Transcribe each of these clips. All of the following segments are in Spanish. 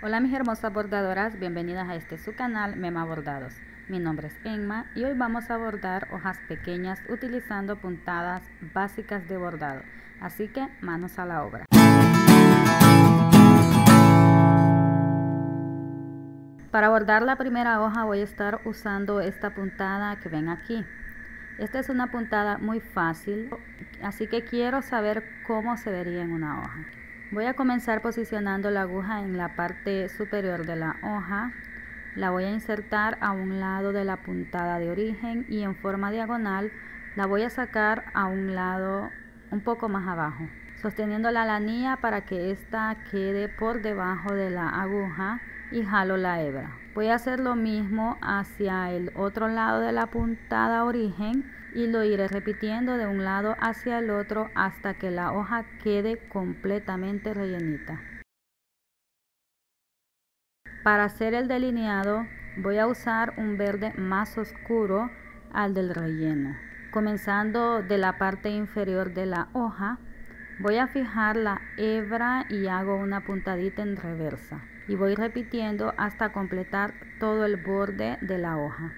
Hola mis hermosas bordadoras, bienvenidas a este su canal Mema Bordados. Mi nombre es Emma y hoy vamos a bordar hojas pequeñas utilizando puntadas básicas de bordado. Así que manos a la obra. Para bordar la primera hoja voy a estar usando esta puntada que ven aquí. Esta es una puntada muy fácil, así que quiero saber cómo se vería en una hoja. Voy a comenzar posicionando la aguja en la parte superior de la hoja. La voy a insertar a un lado de la puntada de origen y en forma diagonal la voy a sacar a un lado un poco más abajo, sosteniendo la lanilla para que ésta quede por debajo de la aguja y jalo la hebra. Voy a hacer lo mismo hacia el otro lado de la puntada origen y lo iré repitiendo de un lado hacia el otro hasta que la hoja quede completamente rellenita. Para hacer el delineado voy a usar un verde más oscuro al del relleno. Comenzando de la parte inferior de la hoja, voy a fijar la hebra y hago una puntadita en reversa. Y voy repitiendo hasta completar todo el borde de la hoja.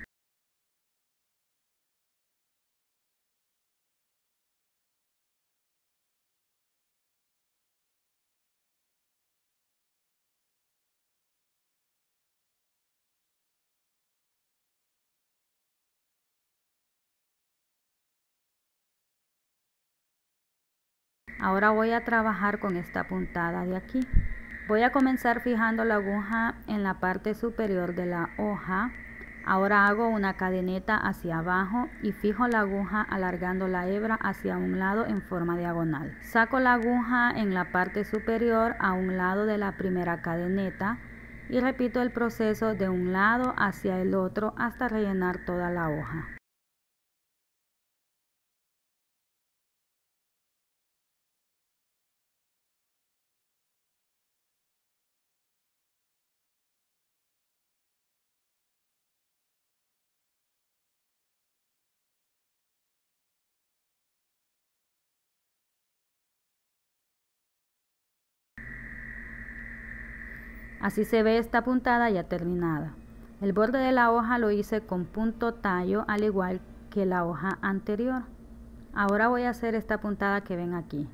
Ahora voy a trabajar con esta puntada de aquí. Voy a comenzar fijando la aguja en la parte superior de la hoja. Ahora hago una cadeneta hacia abajo y fijo la aguja alargando la hebra hacia un lado en forma diagonal. Saco la aguja en la parte superior a un lado de la primera cadeneta y repito el proceso de un lado hacia el otro hasta rellenar toda la hoja. Así se ve esta puntada ya terminada. El borde de la hoja lo hice con punto tallo al igual que la hoja anterior. Ahora voy a hacer esta puntada que ven aquí.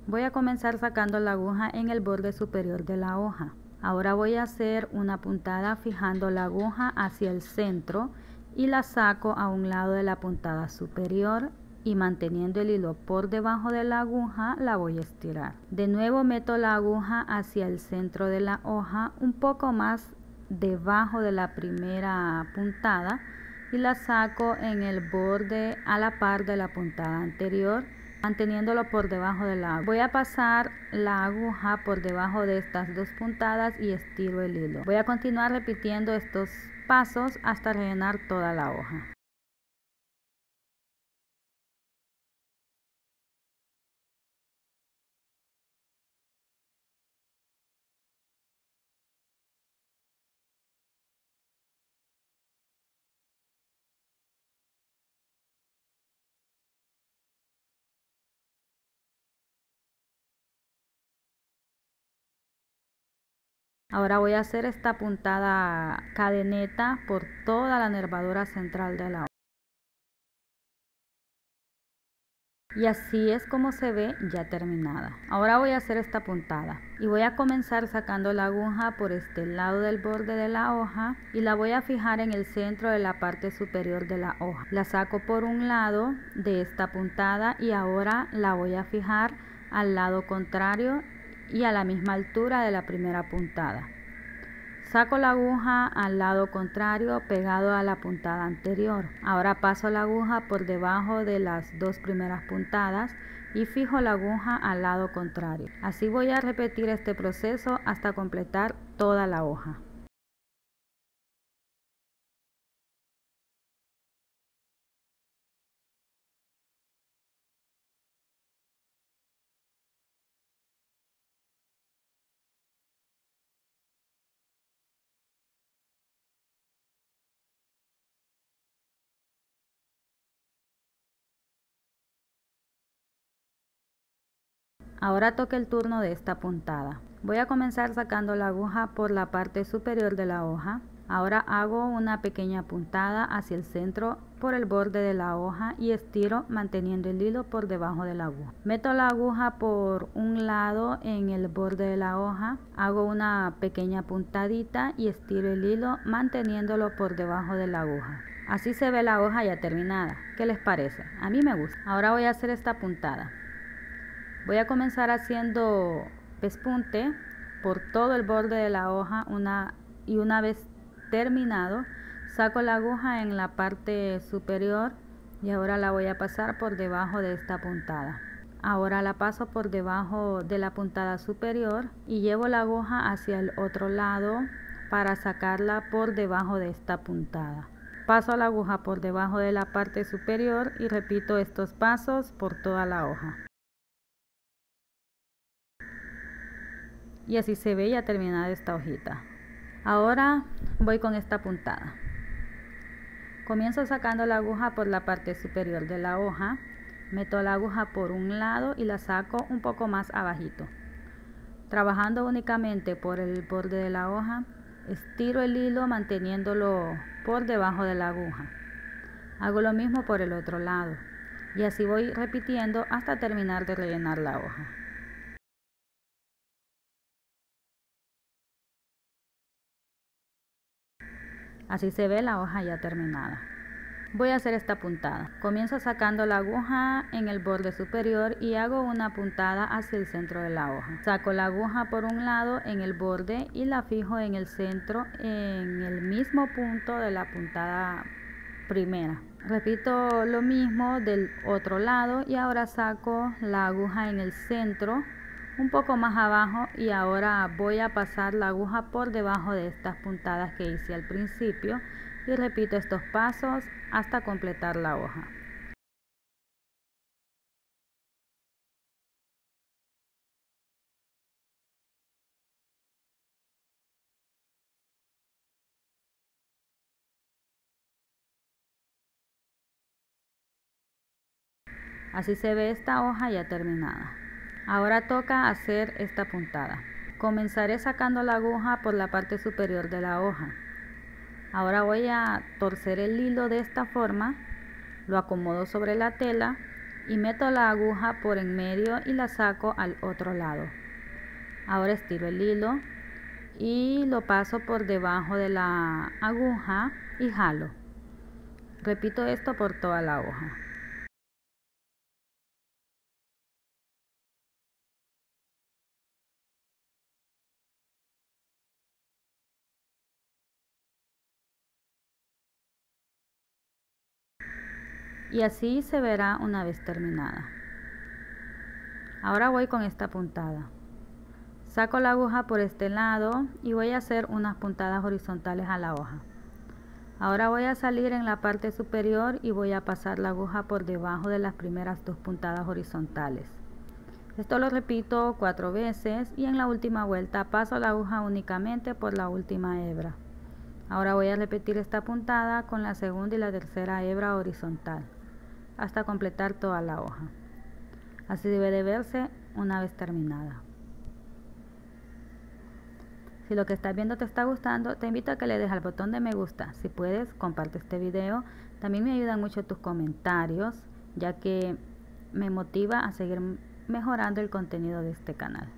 Voy a comenzar sacando la aguja en el borde superior de la hoja. Ahora voy a hacer una puntada fijando la aguja hacia el centro y la saco a un lado de la puntada superior y manteniendo el hilo por debajo de la aguja la voy a estirar. De nuevo meto la aguja hacia el centro de la hoja un poco más debajo de la primera puntada y la saco en el borde a la par de la puntada anterior, manteniéndolo por debajo de la aguja. Voy a pasar la aguja por debajo de estas dos puntadas y estiro el hilo. Voy a continuar repitiendo estos pasos hasta rellenar toda la hoja. Ahora voy a hacer esta puntada cadeneta por toda la nervadura central de la hoja. Y así es como se ve ya terminada. Ahora voy a hacer esta puntada y voy a comenzar sacando la aguja por este lado del borde de la hoja y la voy a fijar en el centro de la parte superior de la hoja. La saco por un lado de esta puntada y ahora la voy a fijar al lado contrario y a la misma altura de la primera puntada. Saco la aguja al lado contrario pegado a la puntada anterior. Ahora paso la aguja por debajo de las dos primeras puntadas y fijo la aguja al lado contrario. Así voy a repetir este proceso hasta completar toda la hoja. Ahora toca el turno de esta puntada. Voy a comenzar sacando la aguja por la parte superior de la hoja. Ahora hago una pequeña puntada hacia el centro por el borde de la hoja y estiro manteniendo el hilo por debajo de la aguja. Meto la aguja por un lado en el borde de la hoja, hago una pequeña puntadita y estiro el hilo manteniéndolo por debajo de la aguja. Así se ve la hoja ya terminada. ¿Qué les parece? A mí me gusta. Ahora voy a hacer esta puntada. Voy a comenzar haciendo pespunte por todo el borde de la hoja y una vez terminado, saco la aguja en la parte superior y ahora la voy a pasar por debajo de esta puntada. Ahora la paso por debajo de la puntada superior y llevo la aguja hacia el otro lado para sacarla por debajo de esta puntada. Paso la aguja por debajo de la parte superior y repito estos pasos por toda la hoja. Y así se ve ya terminada esta hojita. Ahora voy con esta puntada. Comienzo sacando la aguja por la parte superior de la hoja. Meto la aguja por un lado y la saco un poco más abajito. Trabajando únicamente por el borde de la hoja, estiro el hilo manteniéndolo por debajo de la aguja. Hago lo mismo por el otro lado y así voy repitiendo hasta terminar de rellenar la hoja. Así se ve la hoja ya terminada. Voy a hacer esta puntada. Comienzo sacando la aguja en el borde superior y hago una puntada hacia el centro de la hoja. Saco la aguja por un lado en el borde y la fijo en el centro en el mismo punto de la puntada primera. Repito lo mismo del otro lado y ahora saco la aguja en el centro un poco más abajo y ahora voy a pasar la aguja por debajo de estas puntadas que hice al principio y repito estos pasos hasta completar la hoja. Así se ve esta hoja ya terminada. Ahora toca hacer esta puntada. Comenzaré sacando la aguja por la parte superior de la hoja. Ahora voy a torcer el hilo de esta forma, lo acomodo sobre la tela y meto la aguja por en medio y la saco al otro lado. Ahora estiro el hilo y lo paso por debajo de la aguja y jalo. Repito esto por toda la hoja. Y así se verá una vez terminada. Ahora voy con esta puntada. Saco la aguja por este lado y voy a hacer unas puntadas horizontales a la hoja. Ahora voy a salir en la parte superior y voy a pasar la aguja por debajo de las primeras dos puntadas horizontales. Esto lo repito 4 veces y en la última vuelta paso la aguja únicamente por la última hebra. Ahora voy a repetir esta puntada con la segunda y la tercera hebra horizontal hasta completar toda la hoja. Así debe de verse una vez terminada. Si lo que estás viendo te está gustando, te invito a que le des al botón de me gusta. Si puedes, comparte este video. También me ayudan mucho tus comentarios, ya que me motiva a seguir mejorando el contenido de este canal.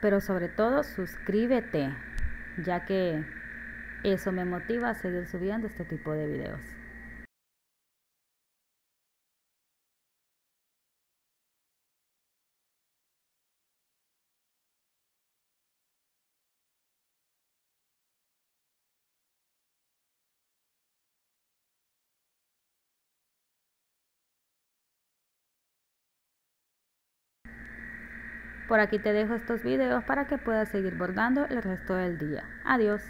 Pero sobre todo, suscríbete, ya que eso me motiva a seguir subiendo este tipo de videos. Por aquí te dejo estos videos para que puedas seguir bordando el resto del día. Adiós.